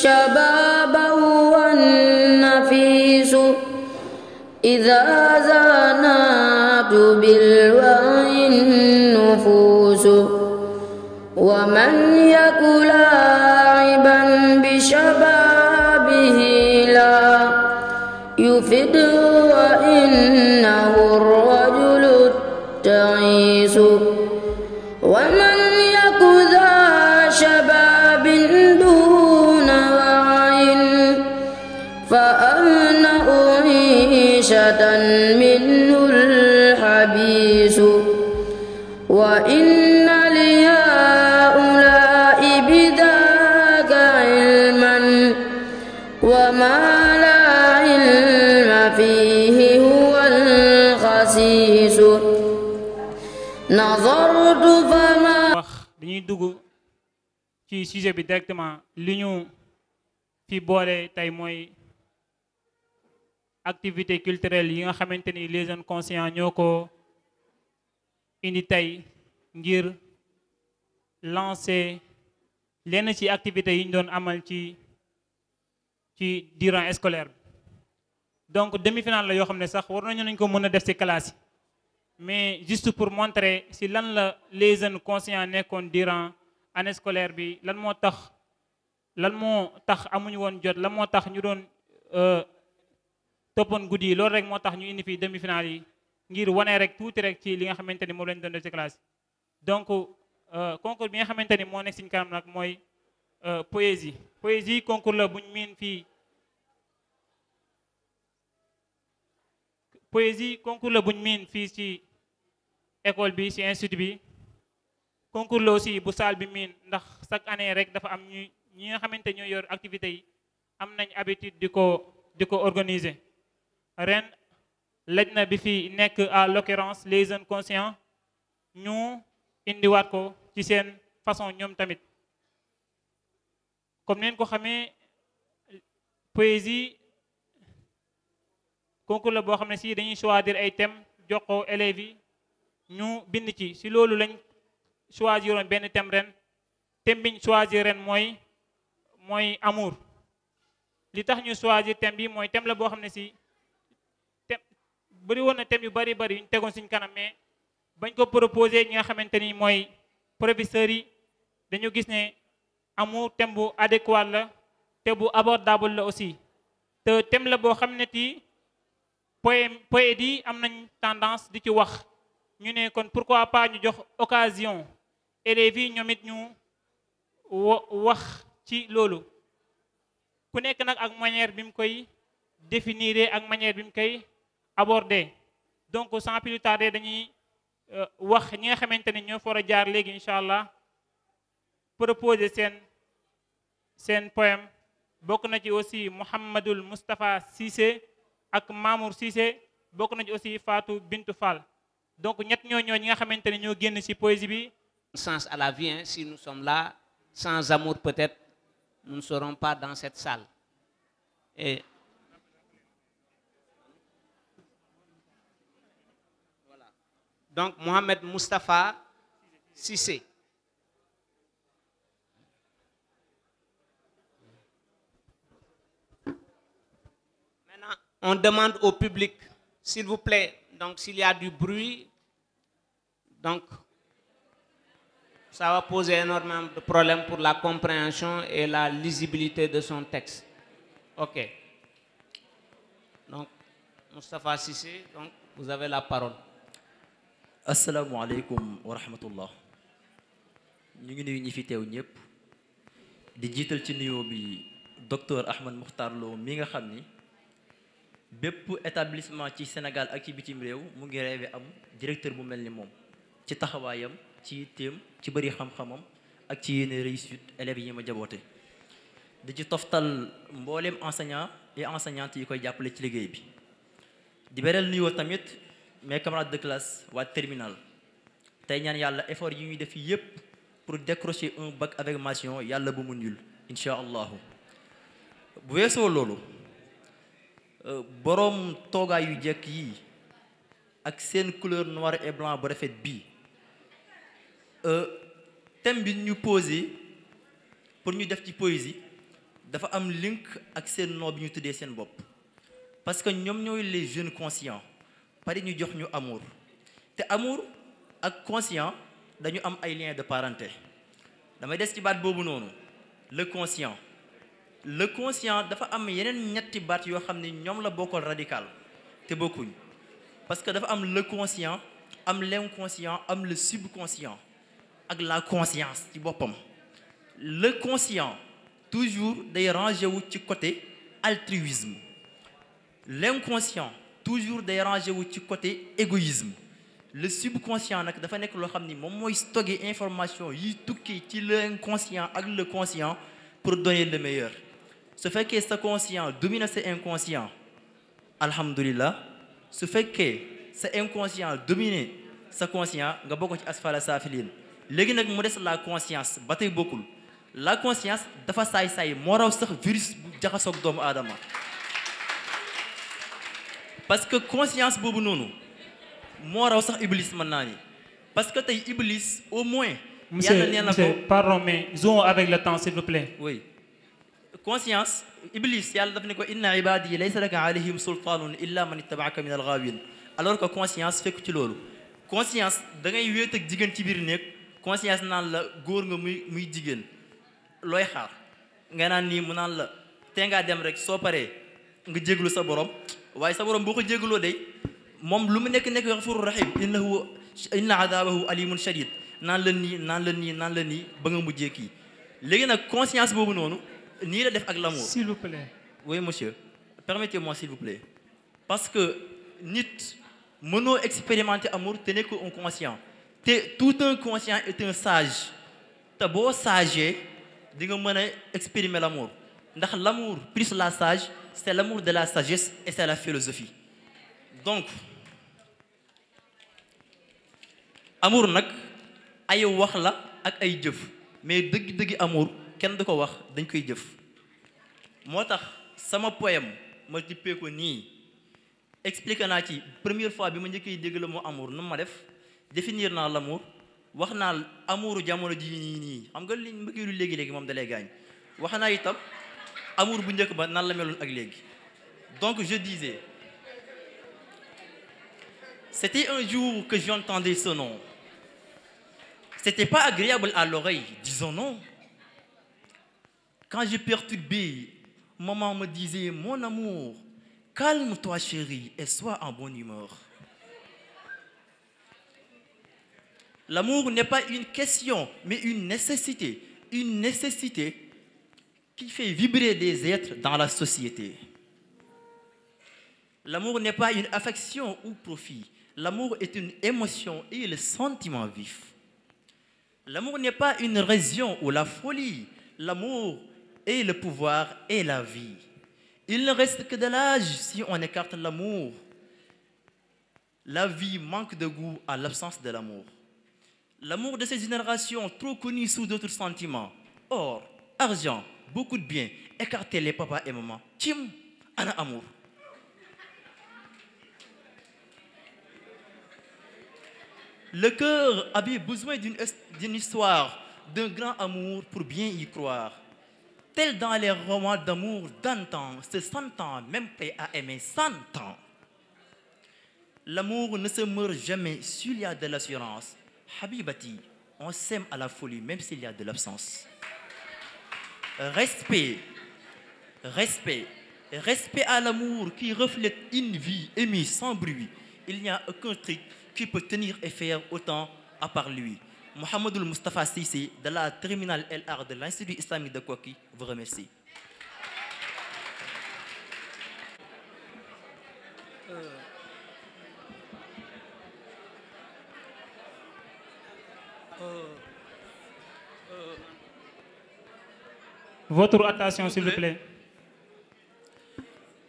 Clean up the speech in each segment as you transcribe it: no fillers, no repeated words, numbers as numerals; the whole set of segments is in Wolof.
الشباب هو النفيس إذا زانت بالوعي النفوس ومن يك لاعبا بشبابه لا يفد وإنه الرجل التعيس ومن يك ذا شباب دون وعي فأهنأ عيشة منه الحبيس وإن لهؤلاء بذاك علما وما لا علم فيه هو الخسيس نظرت فما wax dañuy dugg ci sujet bi directement li ñu fi boole tey mooy activité culturelle yi nga xamante ni les jeunes conscients ñoo ko indi tey ngir lancer lenn ci activités yi ñu doon amal ci durant scolaire bi donc demi-finale la yoo xam ne sax war nañ ko mën a def ci classe yi mais juste pour montrer si lan la les jeunes conscients nekkoon durant année scolaire bi lan moo tax amuñu woon jot lan moo tax ñu doon toppoon guddi yi loolu rek moo tax ñu indi fii demi-finale yi ngir wane rek tuuti rek ci li nga xamante ni moom lañ doon def ci classe yi donc concours bi nga xamante ni moo nekk suñu kanam nag mooy poésie concours la buñ miin fii ci école bi ci institut bi concours la aussi bu salle bi miin ndax chaque année rek dafa am ñi nga xamante ñoo yor activités yi am nañ habitude di ko organiser ren laj na bi fi nekk à l'occurrence les jeunes conscients ñu indiwaat ko ci seen façon ñoom tamit comme neen ko xamee poésie concours la boo xam ne si dañuy choisir ay thèmes jox ko élèves yi ñu bind ci si loolu lañ choisiroon benn thème ren thème biñ choisir ren mooy amour li tax ñu choisir thème bi mooy thème la boo xam ne si thème bëri woon na thème yu bari yu ñu tegoon suñ kanam mais bañ ko proposé ñi nga xamante ni mooy professeurs yi dañu gis ne amour thème bu adéquat la te bu abordable la aussi te thème la boo xam ne ti poète yi am nañ tendance di ci wax ñu ne kon pourquoi pas ñu jox occasion élèves yi ñoom it ñu wax ci loolu ku nekk nag ak manière bi mu koy définir ak manière bi mu koy aborder donc sans plus tarder dañuy wax ñi nga xamante ne ñoo for a jaar léegi incha allah proposer seen poème bokk na ci aussi Mouhamadul Moustapha Cissé ak Mamour Cissé bokk na ci aussi Fatou Bintou Fall donc ñett ñi nga xamante ne ñoo génn ci poésie bi. Sens à la vie, hein, si nous sommes là sans amour peut-être nous ne serons pas dans cette salle et voilà donc Mohamed Moustapha Cissé. Maintenant on demande au public s'il vous plaît donc s'il y a du bruit donc ça va poser énormément de problèmes pour la compréhension et la lisibilité de son texte. Ok. Donc, Moustapha Cissé, donc, vous avez la parole. Assalamu alaikum wa rahmatullah. Ñu ngi nuyu ñi fi teew ñëpp di jiital ci nuyoo bi docteur Ahmed Mokhtar Lo mi nga xam ni bépp établissement ci Sénégal ak ci bitim réew mu ngi rêvé am directeur bu mel ni moom ci taxawaayam ci téem ci bëri xam-xamam ak ci yenn réussite élèves yi ma jaboote di ci toftal mbooleem enseignant et enseignante yi koy jàppale ci liggéey bi di beral nuyoo tamit mes camarades de classe waa terminal tey ñaan yàlla effort yi ñuy def yépp pour décrocher un bac avec mention yàlla bu mu nul insha allahu bu weesoo loolu boroom toogaay yu jekk yi ak seen couleur noir et blanc bu rafet bii thème bi ñu posé pour ñu def ci poésie dafa am link ak seen nom bi ñu tuddee seen bopp parce que ñoom ñooy les jeunes conscients pare ñu jox ñu amour te amour ak conscient dañu am ay liens de parenté damay des ci baat boobu noonu le conscient dafa am yeneen ñetti baat yoo xam ne ñoom la bokkal radical te bokkuñ parce que dafa am le conscient am l'inconscient am le subconscient ak la conscience ci boppam le conscient toujours day rangé wu ci côté altruisme l'inconscient toujours day rangé wu ci côté égoïsme le subconscient nag dafa nekk loo xam ni moom mooy stocker information yi tukki ci l'inconscient ak le conscient pour donner le meilleur su fekkee sa conscient domine sa inconscient alhamdulillah su fekkee sa inconscient domine sa conscient nga bokk ci asfala saafiliin léegi nag mu des la conscience ba tey bokkul la conscience dafa saay-saay moo raw sax virus bu jaxasoog doomu aadama parce que conscience boobu noonu moo raw sax iblis mën naa ni parce que tey iblis au moins yàlla nee na ko pardon mais jouons avec le temps s'il vous plaît. oui conscience iblis yàlla daf ne ko inna ibadi laysa laka alayhim sultanun illa man ittabaaka min alghawin alors que conscience fekk ci loolu conscience da ngay wéet ak jigéen ci biir néeg conscience naan la góor nga muy jigéen looy xaar nga naan nii mu naan la te ngaa dem rek soo paree nga jéglu sa borom waaye sa borom boo ko jégloo day moom lu mu nekk ghafurur rahim inna adabahu alimun shadid naan la nii ba nga mujjee kii léegi nag conscience boobu noonu nii la def ak l'amour. S'il vous plaît. Oui monsieur permettez-moi s'il vous plaît parce que nit mënoo expérimenter amour te nekk un conscient te tout un conscient est un sage te boo sagee di nga mën a exprimer l'amour ndax l'amour plus la sage c'est l'amour de la sagesse et c'est la philosophie donc amour nag ay wax la ak ay jëf mais dëgg-dëgg amour kenn du ko wax dañ koy jëf moo tax sama poème ma dippee ko nii expliqué naa ci première fois bi ma njëkkee dégg la moo amour nu ma def définir naa l'amour wax naa amouru jamono ji nii xam nga li mbëggeelu léegi-léegi moom dalay gaañ wax naa itam amour bu njëkk ba nan la meloon ak léegi donc je disais c'était un jour que j'entendais ce nom c'était pas agréable à l'oreille disons non quand je perturbais maman me disait mon amour calme-toi chérie et sois en bonne humeur. L'amour n'est pas une question, mais une nécessité qui fait vibrer des êtres dans la société. L'amour n'est pas une affection ou profit. L'amour est une émotion et le sentiment vif. L'amour n'est pas une raison ou la folie. L'amour est le pouvoir et la vie. Il ne reste que de l'âge si on écarte l'amour. La vie manque de goût à l'absence de l'amour. L'amour de ces générations trop connues sous d'autres sentiments. Or, argent, beaucoup de biens, écartez les papas et mamans. Tim, ana amour. Le cœur avait besoin d'une histoire, d'un grand amour pour bien y croire. Tel dans les romans d'amour d'antan, se sentant même prêt à aimer 100 ans. L'amour ne se meurt jamais s'il y a de l'assurance. Habibati, on s'aime à la folie même s'il y a de l'absence. Respect à l'amour qui reflète une vie aimée sans bruit. Il n'y a aucun truc qui peut tenir et faire autant à part lui. Mohamedoul Moustapha Cissé de la terminale LR de l'Institut islamique de Koki vous remercie. Votre attention s'il vous plaît.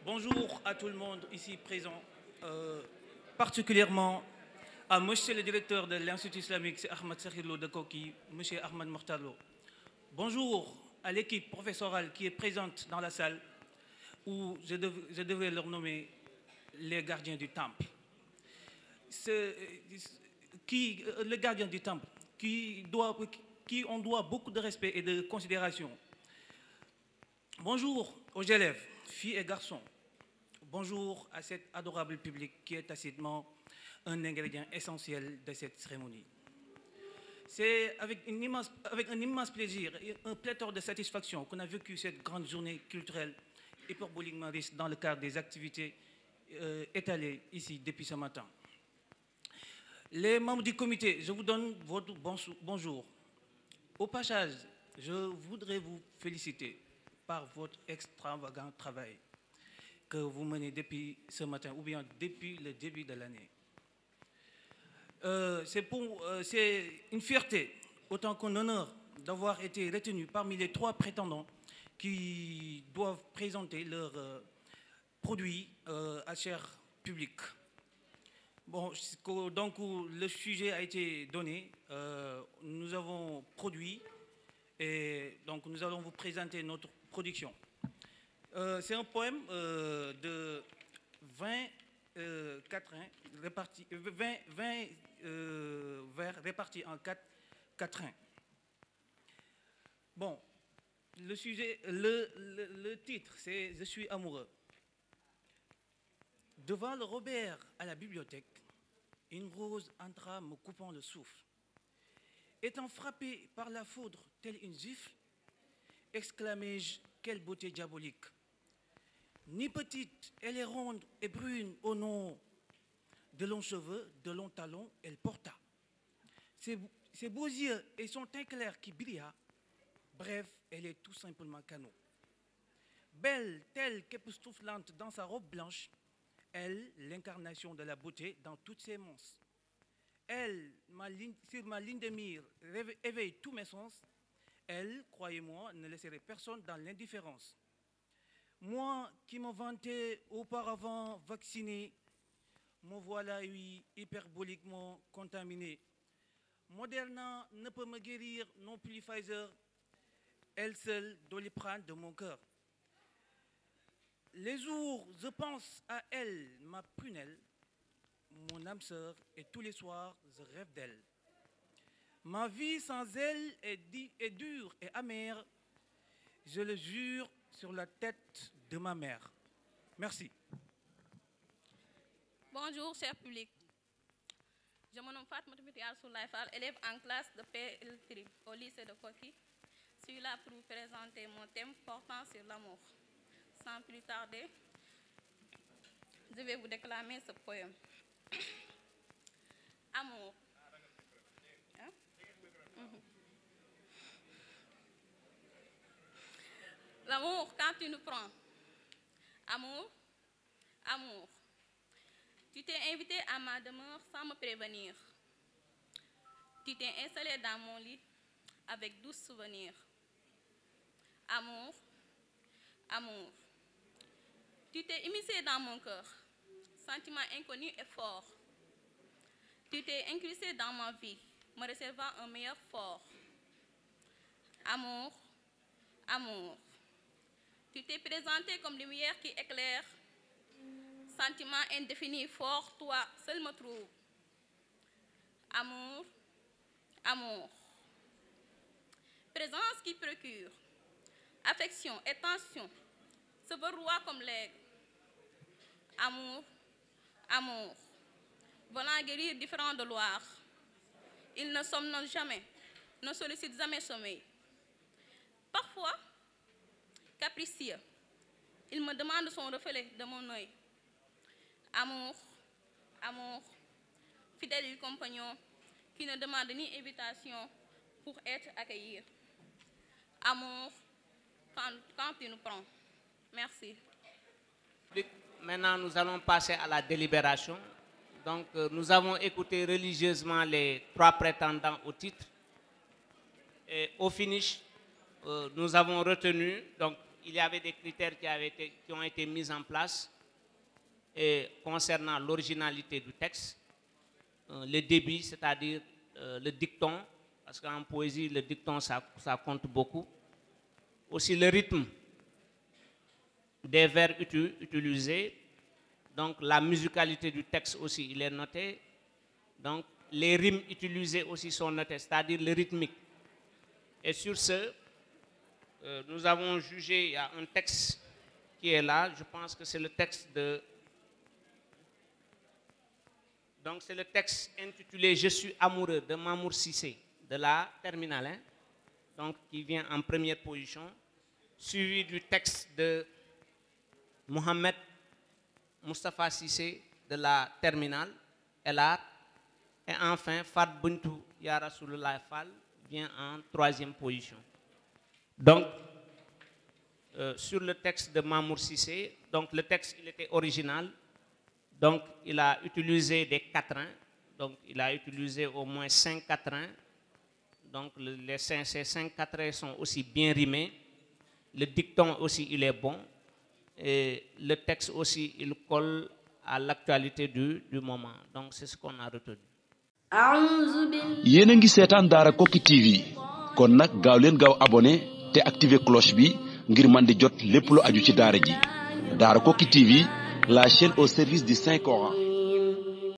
Bonjour à tout le monde ici présent, particulièrement à monsieur le directeur de l'Institut islamique, c'est Ahmed Sakhirlo de Koki, monsieur Ahmed Mokhtarlo. Bonjour à l'équipe professorale qui est présente dans la salle, où je devrais leur nommer les gardiens du temple. Le gardien du temple, qui on doit beaucoup de respect et de considération. Bonjour aux élèves, filles et garçons. Bonjour à cet adorable public qui est tacitement un ingrédient essentiel de cette cérémonie. C'est avec un immense plaisir et un pléthore de satisfaction qu'on a vécu cette grande journée culturelle hyperboliquement riche dans le cadre des activités étalées ici depuis ce matin. Les membres du comité, je vous donne votre bonjour. Au passage, je voudrais vous féliciter par votre extravagant travail que vous menez depuis ce matin ou bien depuis le début de l'année. C'est une fierté, autant qu'un honneur, d'avoir été retenu parmi les 3 prétendants qui doivent présenter leurs produits à cher public. Bon, donc le sujet a été donné, nous avons produit et donc nous allons vous présenter notre production. C'est un poème de 20 quatrains, 20 vers répartis en 4 quatrains. Bon, le sujet, le titre, c'est « Je suis amoureux ». Devant le Robert à la bibliothèque, une rose entra me coupant le souffle. Étant frappé par la foudre telle une gifle, exclamai-je, quelle beauté diabolique. Ni petite, elle est ronde et brune au nom de longs cheveux, de longs talons, elle porta. Ses beaux yeux et son teint clair qui brilla, bref, elle est tout simplement canon. Belle, telle qu'époustouflante dans sa robe blanche, elle, l'incarnation de la beauté dans toutes ses manches. Elle, sur ma ligne de mire, éveille tous mes sens. Elle, croyez-moi, ne laisserait personne dans l'indifférence. Moi qui me vantais auparavant vacciné, me voilà, oui, hyperboliquement contaminé. Moderna ne peut me guérir, non plus Pfizer, elle seule, Doliprane de mon cœur. Les jours, je pense à elle, ma prunelle, mon âme sœur, et tous les soirs, je rêve d'elle. Ma vie sans elle est dure et amère, je le jure sur la tête de ma mère. Merci. Bonjour, cher public. Je me nomme Fatma Soulaïfal, élève en classe de PL3 au lycée de Koki. Je suis là pour vous présenter mon thème portant sur l'amour. Sans plus tarder, je vais vous déclamer ce poème. Amour. Hein? L'amour, quand tu nous prends. Amour, amour. Tu t'es invité à ma demeure sans me prévenir. Tu t'es installé dans mon lit avec 12 souvenirs. Amour, amour. Tu t'es immiscé dans mon cœur, sentiment inconnu et fort. Tu t'es incrusté dans ma vie, me réservant un meilleur fort. Amour, amour. Tu t'es présenté comme lumière qui éclaire. Sentiment indéfini, fort, toi seul me trouve. Amour, amour. Présence qui procure. Affection et tension. Se veut roi comme l'aigle. Amour, amour. Volant guérir différents de Loire. Il ne somnole jamais, ne sollicite jamais sommeil. Parfois, capricieux, il me demande son reflet de mon œil. Amour, amour, fidèle compagnon qui ne demande ni invitation pour être accueilli. Amour, quand tu nous prends. Merci. Maintenant, nous allons passer à la délibération. Donc, nous avons écouté religieusement les 3 prétendants au titre. Et au finish, nous avons retenu, donc il y avait des critères qui ont été mis en place. Et concernant l'originalité du texte, le débit, c'est-à-dire le dicton, parce qu'en poésie, le dicton, ça compte beaucoup. Aussi le rythme des vers utilisés, donc la musicalité du texte aussi, il est noté. Donc les rimes utilisées aussi sont notées, c'est-à-dire le rythmique. Et sur ce, nous avons jugé, il y a un texte qui est là, je pense que c'est le texte de... Donc c'est le texte intitulé « Je suis amoureux » de Mamour Cissé, de la terminale, hein, donc qui vient en première position, suivi du texte de Mohamed Moustapha Cissé de la terminale, Elar, et enfin Fat Buntu Ya Rasulullah Fall vient en troisième position. Donc, sur le texte de Mamour Cissé, donc le texte il était original, donc il a utilisé des quatrains, donc il a utilisé au moins 5 quatrains, donc ces 5 quatrains sont aussi bien rimés, le dicton aussi il est bon, et le texte aussi il colle à l'actualité du moment, donc c'est ce qu'on a retenu. yéen a ngi seetaan Daara Koki TV kon nag gaaw leen gaaw abonné te activer cloche bi ngir man di jot lépp lu aju ci daara ji Daara Koki TV, la chaîne au service du Saint Coran.